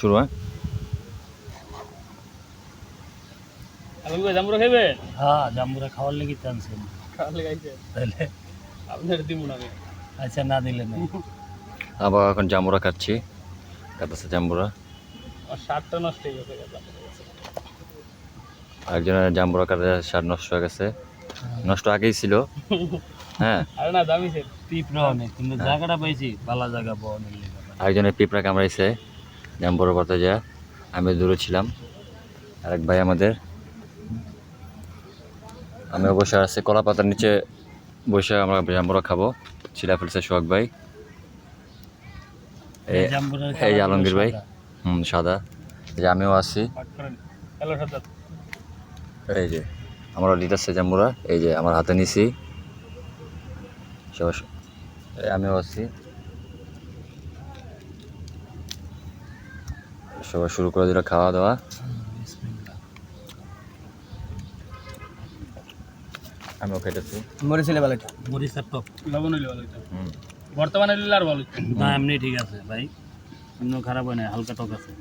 শুরু হয়। আপনি কি জাম্বুরা খাইবেন? হ্যাঁ, জাম্বুরা খাওয়ার লেগে টানছেন। খাওয়ার লেগে আইছেন? তাহলে আপনার দিব না আমি। আচ্ছা, না দিলে নেই। আবার এখন জাম্বুরা খাচ্ছি, কাটাচ্ছে জাম্বুরা। আমার শার্টটা নষ্ট হয়ে গেছে জাম্বুরা গেছে। একজনের জাম্বুরা কাটে শার্ট নষ্ট হয়ে গেছে, নষ্ট আগেই ছিল। হ্যাঁ, আরে না দামি সেট। পিঁপড়া অনেক, কিন্তু জায়গাটা পাইছি ভালো জায়গা বনের লেগে। আরেকজনের পিঁপড়া কামড়াইছে জাম্বুরা পাতা যা। আমি দূরে ছিলাম, আরেক ভাই আমাদের। আমি অবশ্য আছে কলা পাতার নিচে বসে আমরা জাম্বুরা খাবো। ছিলা ফেলছে সোহাগ ভাই, এই জাম্বুরার এই কালার আলমগীর ভাই। সাদা। সাদা। এই যে আমিও আছি। পাট করেন। হ্যালো সাজ্জাদ। এই যে আমরা লিটারছে জাম্বুরা, এই যে আমার হাতে নিছি সবাই। আমিও আছি। সবাই শুরু করে দিল খাওয়া দাওয়া। বিসমিল্লাহ। আমিও খেতেছি। মরিছিলে ভালো এটা। মরিচের টক। লবণ হইলে ভালো এটা। বর্তমানে নিলে আর ভালো। না, এমনি ঠিক আছে ভাই, অন্য খারাপ হয় না, হালকা টক আছে।